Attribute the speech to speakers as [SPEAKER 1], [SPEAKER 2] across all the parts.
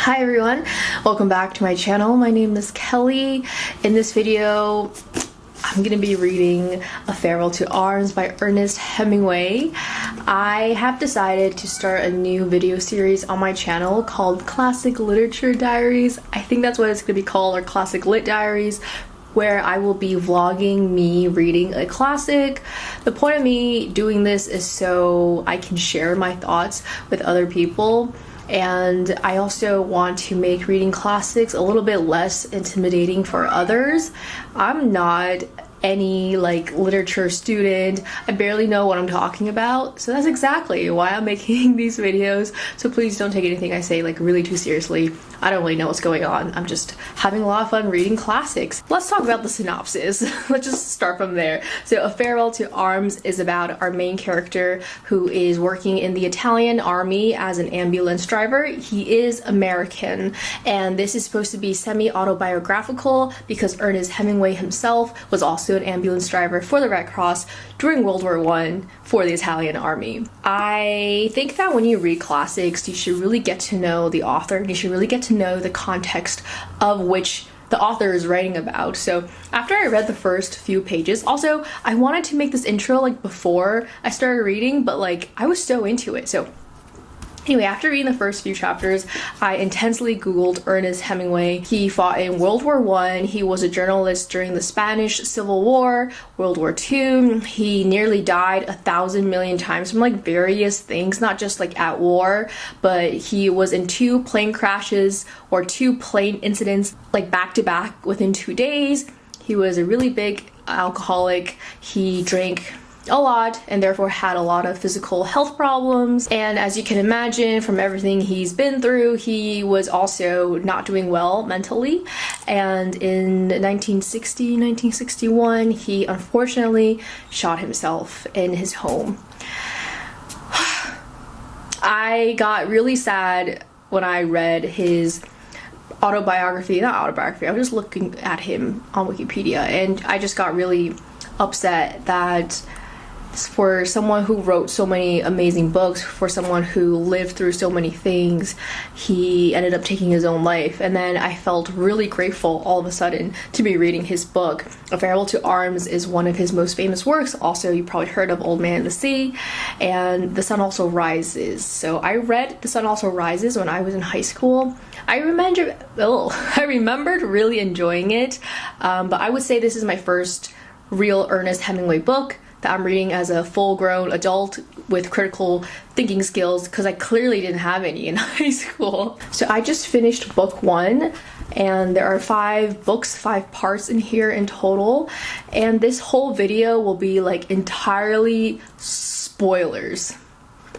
[SPEAKER 1] Hi everyone, welcome back to my channel. My name is Kelly. In this video, I'm gonna be reading A Farewell to Arms by Ernest Hemingway. I have decided to start a new video series on my channel called Classic Literature Diaries. I think that's what it's gonna be called, or Classic Lit Diaries, where I will be vlogging me reading a classic. The point of me doing this is so I can share my thoughts with other people. And I also want to make reading classics a little bit less intimidating for others. I'm not any literature student. I barely know what I'm talking about, so that's exactly why I'm making these videos. So please don't take anything I say really too seriously. I don't really know what's going on. I'm just having a lot of fun reading classics. Let's talk about the synopsis. Let's just start from there. So A Farewell to Arms is about our main character who is working in the Italian army as an ambulance driver. He is American, and this is supposed to be semi-autobiographical because Ernest Hemingway himself was also an ambulance driver for the Red Cross during World War I for the Italian army. I think that when you read classics, you should really get to know the author, and you should really get to know the context of which the author is writing about. So after I read the first few pages, also I wanted to make this intro before I started reading, but I was so into it. So anyway, after reading the first few chapters, I intensely Googled Ernest Hemingway. He fought in World War I. He was a journalist during the Spanish Civil War, World War II. He nearly died 1,000 million times from various things, not just at war, but he was in 2 plane crashes or 2 plane incidents back to back within 2 days. He was a really big alcoholic. He drank a lot and therefore had a lot of physical health problems, and as you can imagine from everything he's been through, he was also not doing well mentally. And in 1961 he unfortunately shot himself in his home. I got really sad when I read his autobiography, not autobiography, I was just looking at him on Wikipedia, and I just got really upset that for someone who wrote so many amazing books, for someone who lived through so many things, he ended up taking his own life. And then I felt really grateful all of a sudden to be reading his book. A Farewell to Arms is one of his most famous works. Also, you probably heard of Old Man and the Sea and The Sun Also Rises. So I read The Sun Also Rises when I was in high school. I remembered really enjoying it, but I would say this is my first real Ernest Hemingway book that I'm reading as a full-grown adult with critical thinking skills, because I clearly didn't have any in high school. So I just finished book 1, and there are 5 books, 5 parts in here in total, and this whole video will be entirely spoilers.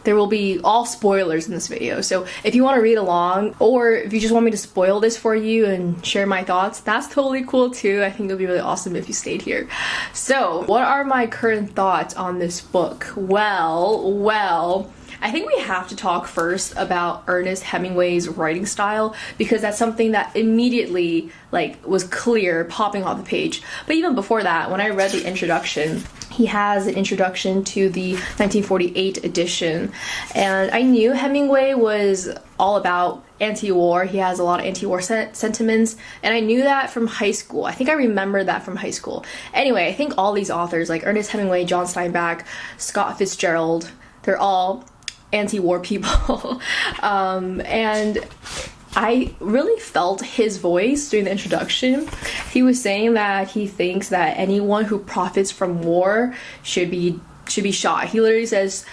[SPEAKER 1] There will be all spoilers in this video, so if you want to read along, or if you just want me to spoil this for you and share my thoughts, that's totally cool too. I think it would be really awesome if you stayed here. So, what are my current thoughts on this book? Well, I think we have to talk first about Ernest Hemingway's writing style, because that's something that immediately was clear popping off the page. But even before that, when I read the introduction, he has an introduction to the 1948 edition, and I knew Hemingway was all about anti-war. He has a lot of anti-war sentiments, and I knew that from high school. I think I remember that from high school. Anyway, I think all these authors like Ernest Hemingway, John Steinbeck, Scott Fitzgerald, they're all anti-war people. And I really felt his voice during the introduction. He was saying that he thinks that anyone who profits from war should be shot. He literally says,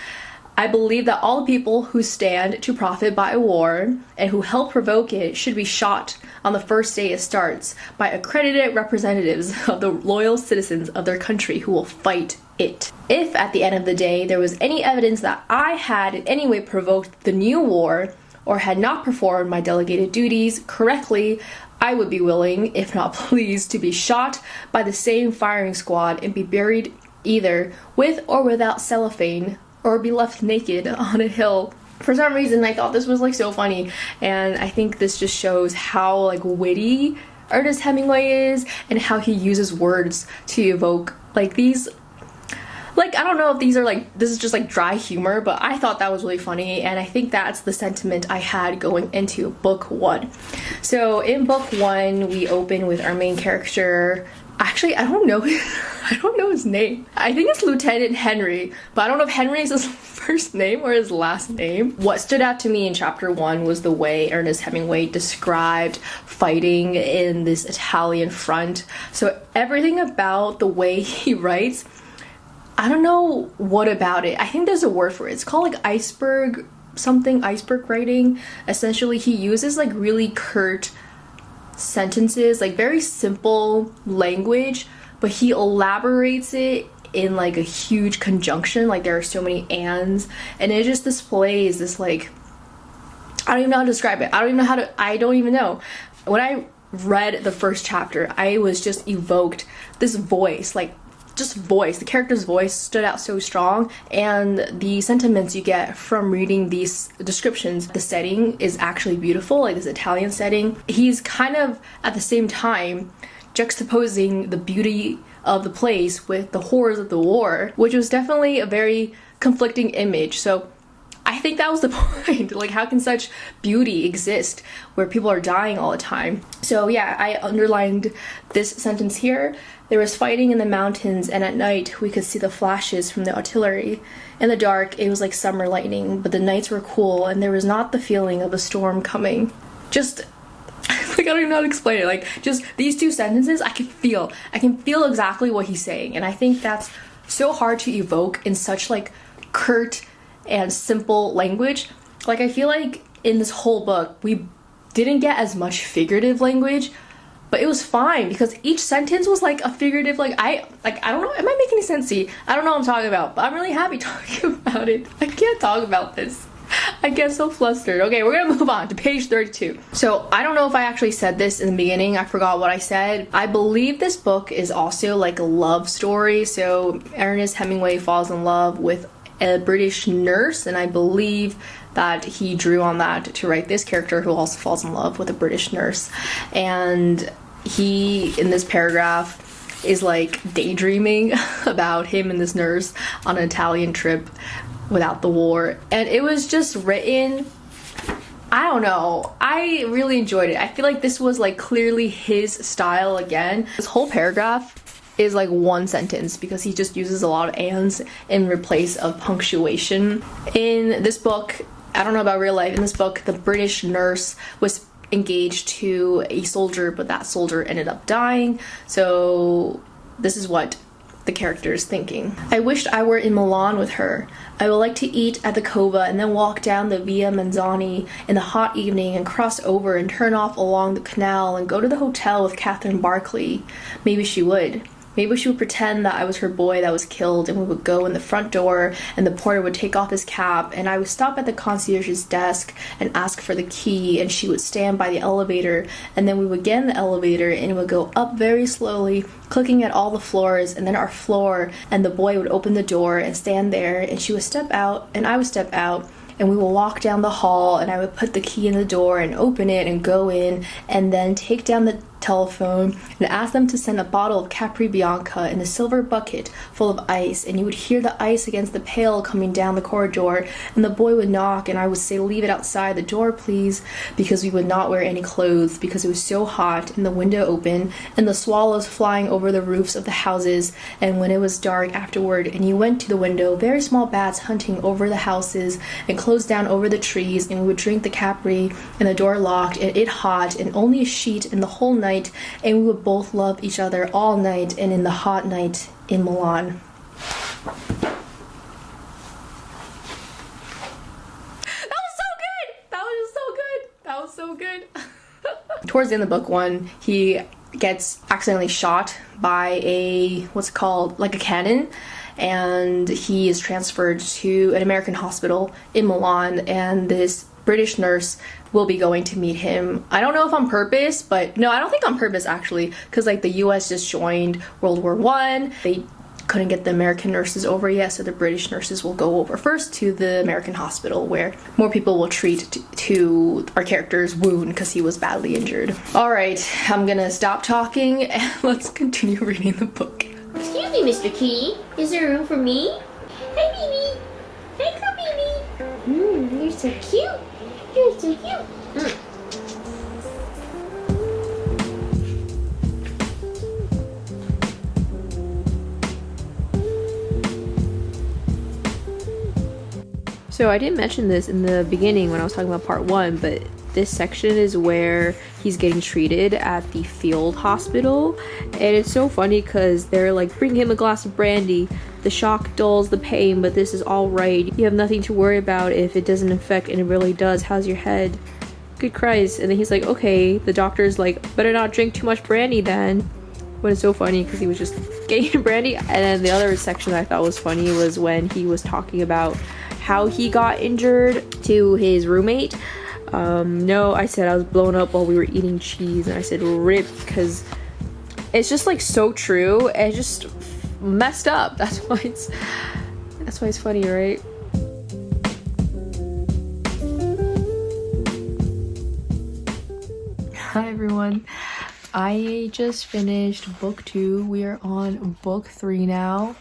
[SPEAKER 1] "I believe that all the people who stand to profit by a war and who help provoke it should be shot on the first day it starts by accredited representatives of the loyal citizens of their country who will fight it. If at the end of the day there was any evidence that I had in any way provoked the new war or had not performed my delegated duties correctly, I would be willing, if not pleased, to be shot by the same firing squad and be buried either with or without cellophane, or be left naked on a hill." For some reason, I thought this was so funny, and I think this just shows how witty Ernest Hemingway is, and how he uses words to evoke these Like, I don't know if these are like, this is just like dry humor, but I thought that was really funny, and I think that's the sentiment I had going into book one. So in book one, we open with our main character. Actually, I don't know his name. I think it's Lieutenant Henry, but I don't know if Henry is his first name or his last name. What stood out to me in chapter one was the way Ernest Hemingway described fighting in this Italian front. So everything about the way he writes, I don't know what about it. I think there's a word for it. It's called like iceberg writing. Essentially, he uses like really curt sentences, like very simple language, but he elaborates it in like a huge conjunction. Like there are so many ands, and it just displays this like, I don't even know how to describe it. I don't even know. When I read the first chapter, I was just evoked this voice, like just voice. The character's voice stood out so strong, and the sentiments you get from reading these descriptions. The setting is actually beautiful, like this Italian setting. He's kind of at the same time juxtaposing the beauty of the place with the horrors of the war, which was definitely a very conflicting image. So I think that was the point. Like, how can such beauty exist where people are dying all the time? So yeah, I underlined this sentence here. There was fighting in the mountains, and at night we could see the flashes from the artillery. In the dark, it was like summer lightning, but the nights were cool, and there was not the feeling of a storm coming. Just, like, I don't even know how to explain it. Like, just these two sentences, I can feel exactly what he's saying, and I think that's so hard to evoke in such, like, curt and simple language. Like, I feel like in this whole book, we didn't get as much figurative language, but it was fine because each sentence was like a figurative, like I don't know, am I making any sense? See, I don't know what I'm talking about, but I'm really happy talking about it. I can't talk about this. I get so flustered. Okay, we're gonna move on to page 32. So I don't know if I actually said this in the beginning. I forgot what I said. I believe this book is also like a love story. So Ernest Hemingway falls in love with a British nurse, and I believe that he drew on that to write this character who also falls in love with a British nurse. And he, in this paragraph, is like daydreaming about him and this nurse on an Italian trip without the war. And it was just written, I don't know, I really enjoyed it. I feel like this was like clearly his style again. This whole paragraph is like one sentence because he just uses a lot of ands in replace of punctuation. In this book, I don't know about real life, in this book, the British nurse was engaged to a soldier, but that soldier ended up dying. So this is what the character is thinking. I wished I were in Milan with her. I would like to eat at the Cova and then walk down the Via Manzoni in the hot evening and cross over and turn off along the canal and go to the hotel with Catherine Barclay. Maybe she would. Maybe she would pretend that I was her boy that was killed, and we would go in the front door and the porter would take off his cap and I would stop at the concierge's desk and ask for the key, and she would stand by the elevator, and then we would get in the elevator and it would go up very slowly, clicking at all the floors, and then our floor, and the boy would open the door and stand there, and she would step out and I would step out, and we will walk down the hall, and I would put the key in the door and open it and go in, and then take down the telephone and ask them to send a bottle of Capri Bianca in a silver bucket full of ice, and you would hear the ice against the pail coming down the corridor, and the boy would knock and I would say, leave it outside the door please, because we would not wear any clothes because it was so hot, and the window open and the swallows flying over the roofs of the houses. And when it was dark afterward and you went to the window, very small bats hunting over the houses and closed down over the trees, and we would drink the Capri, and the door locked and it hot and only a sheet in the whole night, and we would both love each other all night and in the hot night in Milan. That was so good! That was just so good! That was so good! Towards the end of book one, he gets accidentally shot by a, what's it called, like a cannon, and he is transferred to an American hospital in Milan, and this British nurse will be going to meet him. I don't know if on purpose, but no, I don't think on purpose actually, because like the US just joined World War I. They couldn't get the American nurses over yet, so the British nurses will go over first to the American hospital where more people will treat to our character's wound because he was badly injured. All right, I'm gonna stop talking and let's continue reading the book.
[SPEAKER 2] Excuse Excuse me, Mr. Kitty. Is there room for me? Hi, baby. Hi, cool baby. You're so cute. You're so cute.
[SPEAKER 3] So I didn't mention this in the beginning when I was talking about part 1, but this section is where he's getting treated at the field hospital, and it's so funny because they're like, bring him a glass of brandy, the shock dulls the pain, but this is all right, you have nothing to worry about if it doesn't affect, and it really does, how's your head, good Christ. And then he's like, okay, the doctor's like, better not drink too much brandy then. But it's so funny because he was just getting brandy. And then the other section that I thought was funny was when he was talking about how he got injured to his roommate. No, I said I was blown up while we were eating cheese, and I said rip because it's just like so true, and it's just messed up. That's why it's funny, right? Hi everyone. I just finished book 2. We are on book 3 now.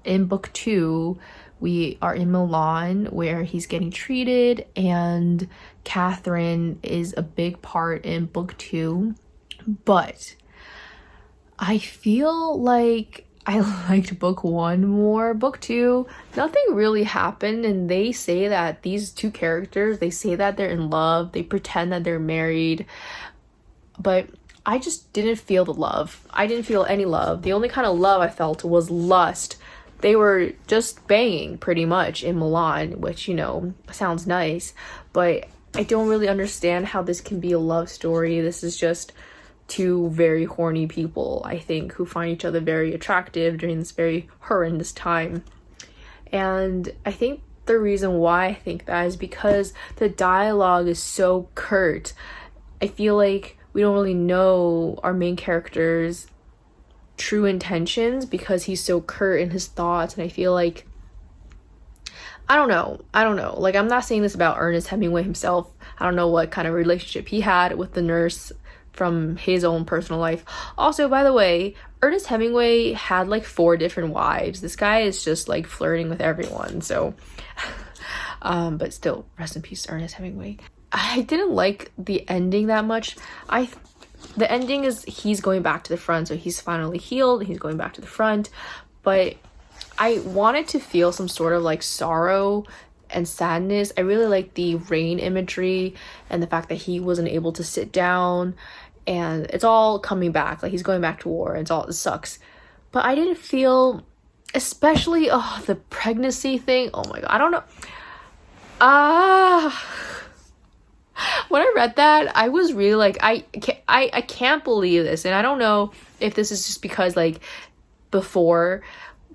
[SPEAKER 3] In book 2, we are in Milan where he's getting treated, and Catherine is a big part in book 2. But I feel like I liked book 1 more. Book 2, nothing really happened, and they say that these two characters, they say that they're in love, they pretend that they're married, but I just didn't feel the love. I didn't feel any love. The only kind of love I felt was lust. They were just banging pretty much in Milan, which, you know, sounds nice, but I don't really understand how this can be a love story. This is just two very horny people, I think, who find each other very attractive during this very horrendous time. And I think the reason why I think that is because the dialogue is so curt. I feel like we don't really know our main character's true intentions because he's so curt in his thoughts, and I feel like I don't know. Like, I'm not saying this about Ernest Hemingway himself. I don't know what kind of relationship he had with the nurse from his own personal life. Also, by the way, Ernest Hemingway had like 4 different wives. This guy is just like flirting with everyone. So but still, rest in peace, Ernest Hemingway. I didn't like the ending that much. The ending is he's going back to the front, so he's finally healed, he's going back to the front, but I wanted to feel some sort of like sorrow and sadness. I really like the rain imagery and the fact that he wasn't able to sit down, and it's all coming back, like he's going back to war, it sucks. But I didn't feel, especially the pregnancy thing, oh my god, I don't know, when I read that, I was really like, I can't believe this. And I don't know if this is just because like before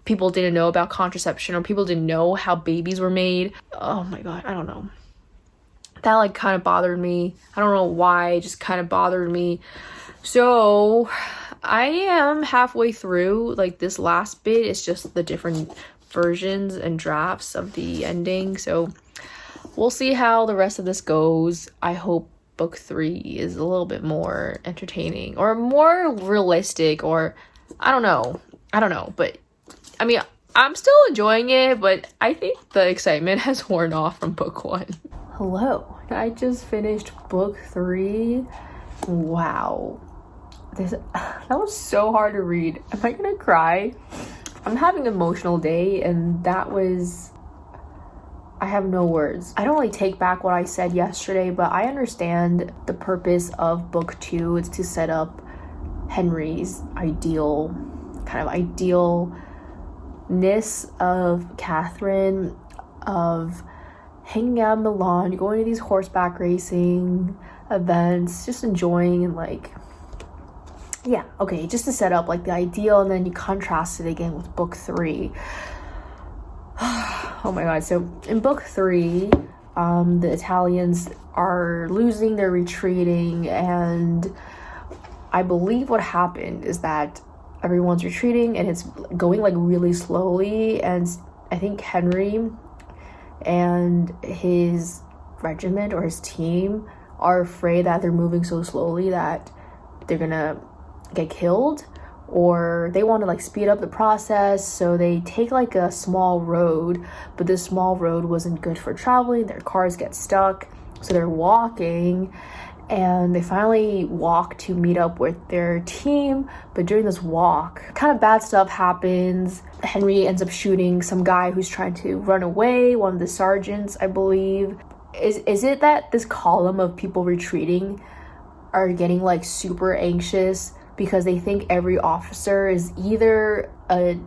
[SPEAKER 3] people didn't know about contraception, or people didn't know how babies were made. Oh my god, I don't know. That like kind of bothered me. I don't know why, it just kind of bothered me. So I am halfway through. Like, this last bit is just the different versions and drafts of the ending. So we'll see how the rest of this goes. I hope book 3 is a little bit more entertaining or more realistic, or I don't know. But I mean, I'm still enjoying it, but I think the excitement has worn off from book 1. Hello. I just finished book 3. Wow. That was so hard to read. Am I gonna cry? I'm having an emotional day, and I have no words. I don't really take back what I said yesterday, but I understand the purpose of book 2. It's to set up Henry's idealness of Catherine, of hanging out in Milan, going to these horseback racing events, just enjoying, and like, yeah, okay, just to set up like the ideal, and then you contrast it again with book 3. Oh my god. So in book 3, the Italians are losing, they're retreating, and I believe what happened is that everyone's retreating and it's going like really slowly, and I think Henry and his regiment or his team are afraid that they're moving so slowly that they're gonna get killed, or they want to like speed up the process, so they take like a small road, but this small road wasn't good for traveling. Their cars get stuck, so they're walking, and they finally walk to meet up with their team. But during this walk, kind of bad stuff happens. Henry ends up shooting some guy who's trying to run away, one of the sergeants, I believe. Is it that this column of people retreating are getting like super anxious because they think every officer is either a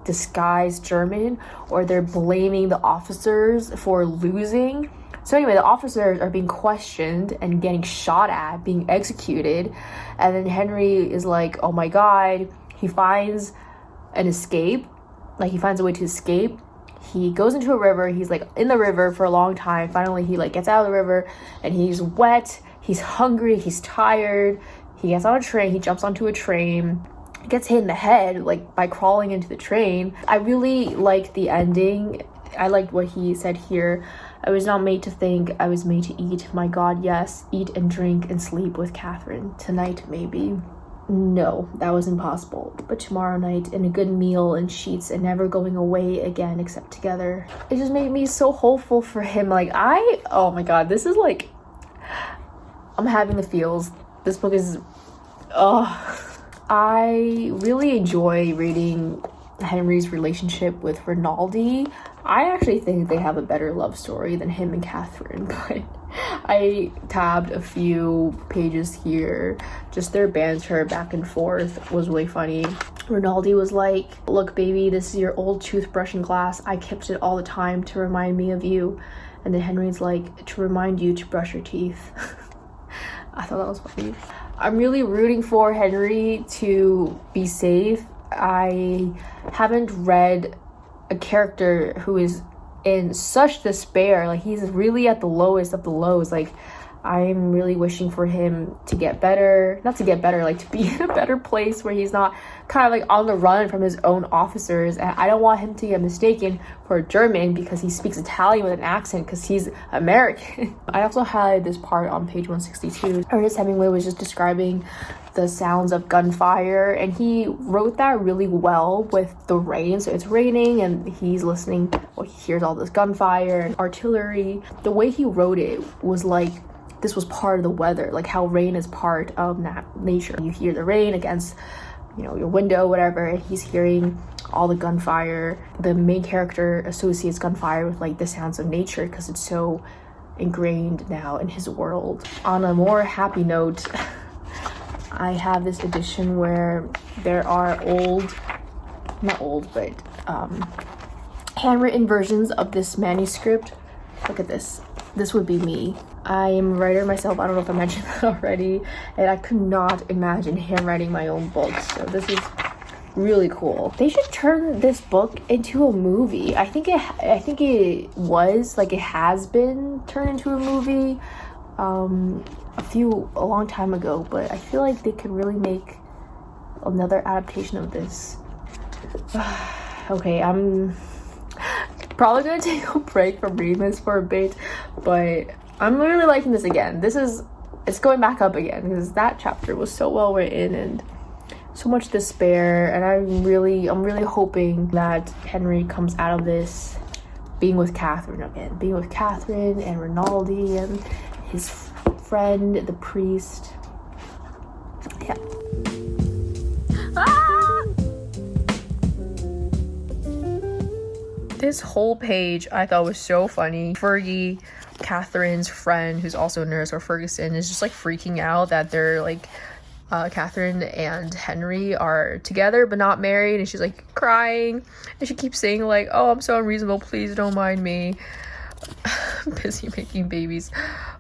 [SPEAKER 3] disguised German, or they're blaming the officers for losing? So anyway, the officers are being questioned and getting shot at, being executed, and then Henry is like, oh my god. He finds an escape, like he finds a way to escape. He goes into a river. He's like in the river for a long time. Finally he like gets out of the river, and he's wet, he's hungry, he's tired. He gets on a train, he jumps onto a train, gets hit in the head like by crawling into the train. I really liked the ending. I liked what he said here. I was not made to think, I was made to eat. My god, yes, eat and drink and sleep with Catherine. Tonight, maybe. No, that was impossible. But tomorrow night, and a good meal and sheets, and never going away again except together. It just made me so hopeful for him. Like, oh my god, this is like, I'm having the feels. This book is, I really enjoy reading Henry's relationship with Rinaldi. I actually think they have a better love story than him and Catherine, but I tabbed a few pages here. Just their banter back and forth was really funny. Rinaldi was like, look baby, this is your old toothbrush in glass. I kept it all the time to remind me of you. And then Henry's like, to remind you to brush your teeth. I thought that was funny. I'm really rooting for Henry to be safe. I haven't read a character who is in such despair. Like, he's really at the lowest of the lows. Like, I'm really wishing for him to get better. Not to get better, like to be in a better place where he's not kind of like on the run from his own officers. And I don't want him to get mistaken for a German because he speaks Italian with an accent, because he's American. I also highlighted this part on page 162. Ernest Hemingway was just describing the sounds of gunfire, and he wrote that really well with the rain. So it's raining and he's listening, well, he hears all this gunfire and artillery. The way he wrote it was like this was part of the weather, like how rain is part of nature. You hear the rain against, you know, your window, whatever, and he's hearing all the gunfire. The main character associates gunfire with like the sounds of nature because it's so ingrained now in his world. On a more happy note, I have this edition where there are handwritten versions of this manuscript. Look at this. This would be me. I am a writer myself. I don't know if I mentioned that already, and I could not imagine handwriting my own books. So this is really cool. They should turn this book into a movie. I think it has been turned into a movie a long time ago, but I feel like they could really make another adaptation of this. Okay, I'm probably gonna take a break from reading this for a bit, but I'm really liking this again. It's going back up again because that chapter was so well written and so much despair, and I'm really hoping that Henry comes out of this being with Catherine again, being with Catherine and Rinaldi and his friend, the priest. Yeah. This whole page I thought was so funny. Fergie, Catherine's friend, who's also a nurse, or Ferguson, is just like freaking out that they're like Catherine and Henry are together but not married, and she's like crying, and she keeps saying like, oh, I'm so unreasonable, please don't mind me. I'm busy making babies.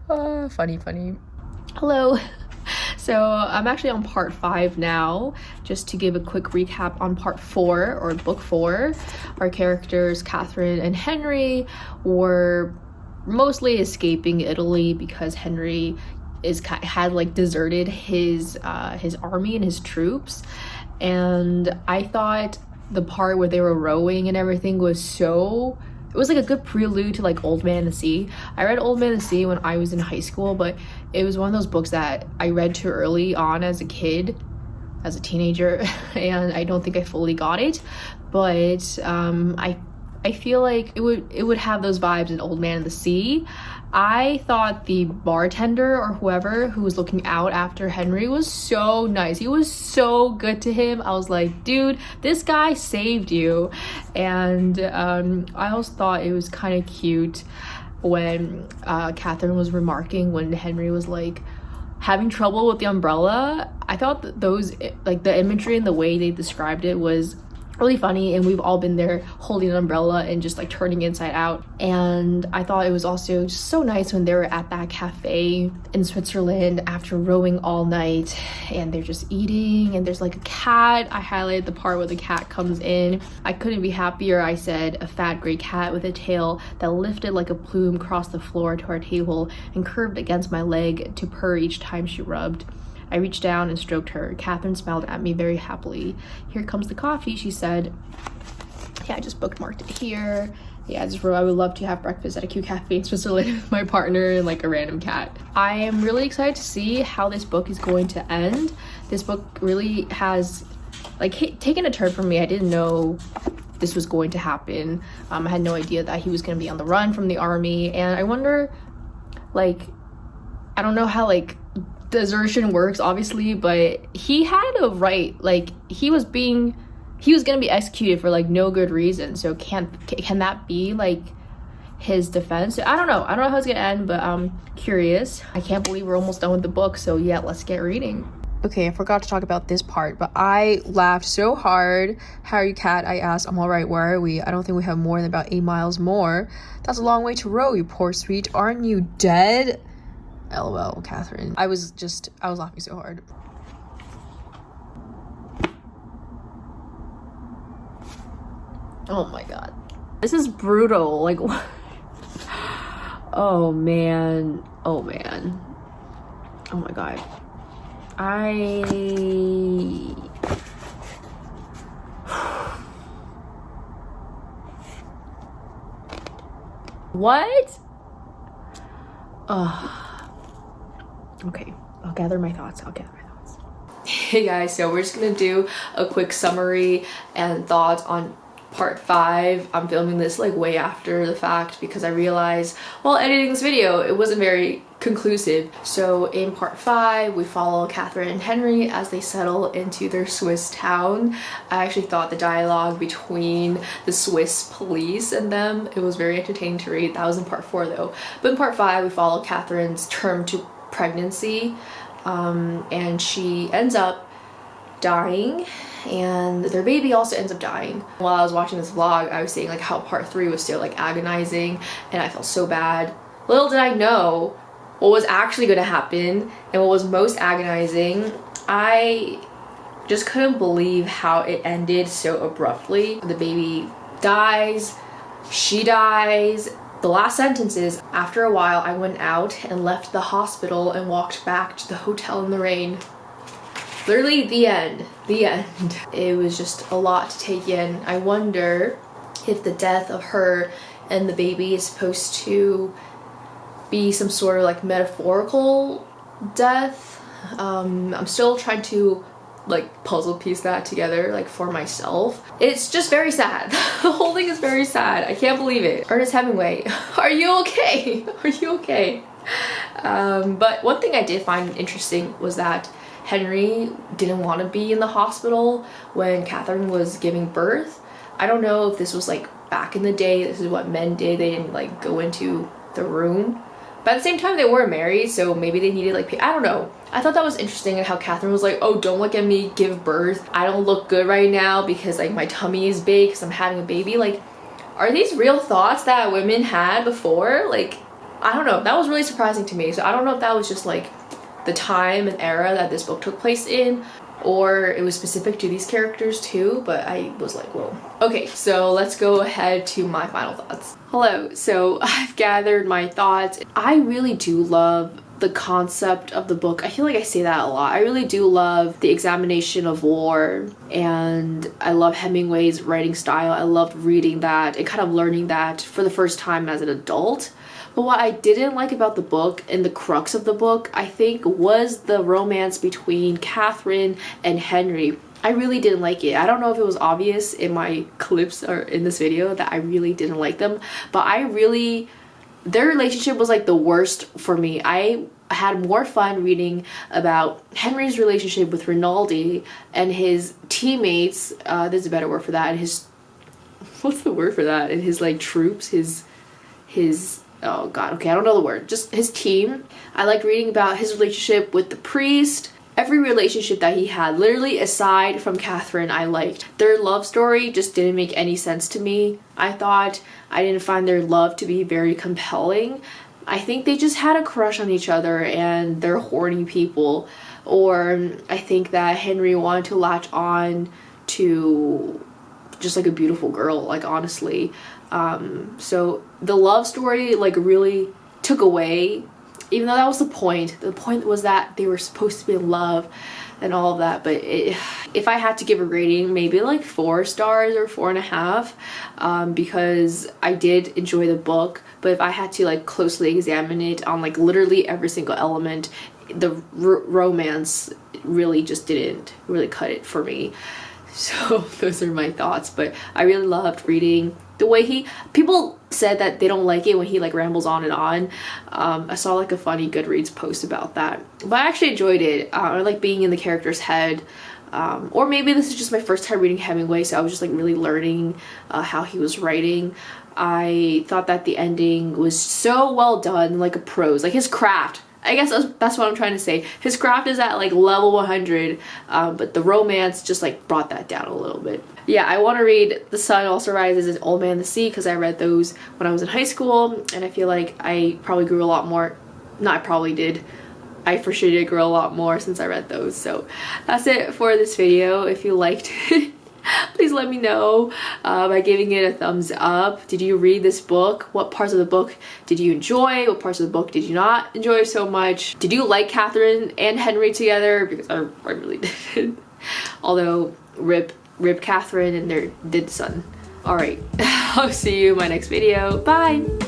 [SPEAKER 3] Funny. Hello. So I'm actually on part 5 now. Just to give a quick recap on part 4, or book 4, our characters Catherine and Henry were mostly escaping Italy because Henry had like deserted his army and his troops. And I thought the part where they were rowing and everything was it was like a good prelude to like Old Man and the Sea. I read Old Man and the Sea when I was in high school, but it was one of those books that I read too early on as a kid. as a teenager and I don't think I fully got it, but I feel like it would have those vibes in Old Man in the Sea. I thought the bartender or whoever who was looking out after Henry was so nice. He was so good to him. I was like, dude, this guy saved you. And I also thought it was kind of cute when Catherine was remarking when Henry was like having trouble with the umbrella. I thought that those, like the imagery and the way they described it was really funny, and we've all been there holding an umbrella and just like turning inside out. And I thought it was also just so nice when they were at that cafe in Switzerland after rowing all night and they're just eating, and there's like a cat. I highlighted the part where the cat comes in. I couldn't be happier. I said a fat gray cat with a tail that lifted like a plume across the floor to our table and curved against my leg to purr each time she rubbed. I reached down and stroked her. Catherine smiled at me very happily. Here comes the coffee, she said. Yeah, I just bookmarked it here. Yeah, I would love to have breakfast at a cute cafe in Switzerland with my partner and like a random cat. I am really excited to see how this book is going to end. This book really has like taken a turn for me. I didn't know this was going to happen. I had no idea that he was going to be on the run from the army, and I wonder, like, I don't know how like desertion works obviously, but he had a right, like he was gonna be executed for like no good reason, so can that be like his defense? I don't know how it's gonna end, but I'm curious. I can't believe we're almost done with the book, so yeah, let's get reading. Okay, I forgot to talk about this part, but I laughed so hard. How are you, Kat? I asked. I'm all right. Where are we? I don't think we have more than about 8 miles more. That's a long way to row, you poor sweet. Aren't you dead? LOL, Catherine. I was laughing so hard. Oh my god. This is brutal. Like, oh man. Oh man. Oh my god. What? Ugh. Okay, I'll gather my thoughts. Hey guys, so we're just gonna do a quick summary and thoughts on part 5. I'm filming this like way after the fact because I realized while editing this video it wasn't very conclusive. So in part 5 we follow Catherine and Henry as they settle into their Swiss town. I actually thought the dialogue between the Swiss police and them, it was very entertaining to read. That was in part 4 though. But in part 5 we follow Catherine's term to pregnancy, and she ends up dying, and their baby also ends up dying. While I was watching this vlog, I was saying like how part 3 was still like agonizing, and I felt so bad. Little did I know what was actually going to happen, and what was most agonizing, I just couldn't believe how it ended so abruptly. The baby dies, she dies. The last sentence is, after a while I went out and left the hospital and walked back to the hotel in the rain. Literally the end. It was just a lot to take in. I wonder if the death of her and the baby is supposed to be some sort of like metaphorical death. I'm still trying to like puzzle piece that together like for myself. It's just very sad. The whole thing is very sad. I can't believe it. Ernest Hemingway, are you okay? Are you okay? But one thing I did find interesting was that Henry didn't want to be in the hospital when Catherine was giving birth. I don't know if this was like back in the day, this is what men did, they didn't like go into the room. But at the same time, they were married, so maybe they needed like, I don't know. I thought that was interesting, and how Catherine was like, oh, don't look at me give birth. I don't look good right now because like my tummy is big because I'm having a baby. Like, are these real thoughts that women had before? Like, I don't know. That was really surprising to me. So I don't know if that was just like the time and era that this book took place in, or it was specific to these characters too, but I was like, whoa. Okay, so let's go ahead to my final thoughts. Hello, so I've gathered my thoughts. I really do love the concept of the book. I feel like I say that a lot. I really do love the examination of war, and I love Hemingway's writing style. I loved reading that and kind of learning that for the first time as an adult.
[SPEAKER 1] But what I didn't like about the book, and the crux of the book, I think, was the romance between Catherine and Henry. I really didn't like it. I don't know if it was obvious in my clips or in this video that I really didn't like them, but their relationship was like the worst for me. I had more fun reading about Henry's relationship with Rinaldi and his teammates, there's a better word for that, and his, what's the word for that, and his like troops, his oh god, okay, I don't know the word, just his team. I liked reading about his relationship with the priest. Every relationship that he had, literally aside from Catherine, I liked. Their love story just didn't make any sense to me. I didn't find their love to be very compelling. I think they just had a crush on each other and they're horny people. Or I think that Henry wanted to latch on to just like a beautiful girl, like honestly. So the love story like really took away, even though that was the point. The point was that they were supposed to be in love and all of that, but if I had to give a rating, maybe like 4 stars or 4.5, because I did enjoy the book, but if I had to like closely examine it on like literally every single element, the romance really just didn't really cut it for me. So those are my thoughts, but I really loved reading the way people said that they don't like it when he like rambles on and on. I saw like a funny Goodreads post about that, but I actually enjoyed it. I like being in the character's head, or maybe this is just my first time reading Hemingway, so I was just like really learning how he was writing. I thought that the ending was so well done, like a prose, like his craft. I guess that's what I'm trying to say. His craft is at like level 100, but the romance just like brought that down a little bit. Yeah, I want to read The Sun Also Rises and Old Man and the Sea because I read those when I was in high school, and I feel like I probably grew a lot more. Not I probably did. I for sure did grow a lot more since I read those. So that's it for this video. If you liked it, please let me know by giving it a thumbs up. Did you read this book? What parts of the book did you enjoy? What parts of the book did you not enjoy so much? Did you like Catherine and Henry together? Because I really didn't. Although rip Catherine and their son. Alright, I'll see you in my next video. Bye!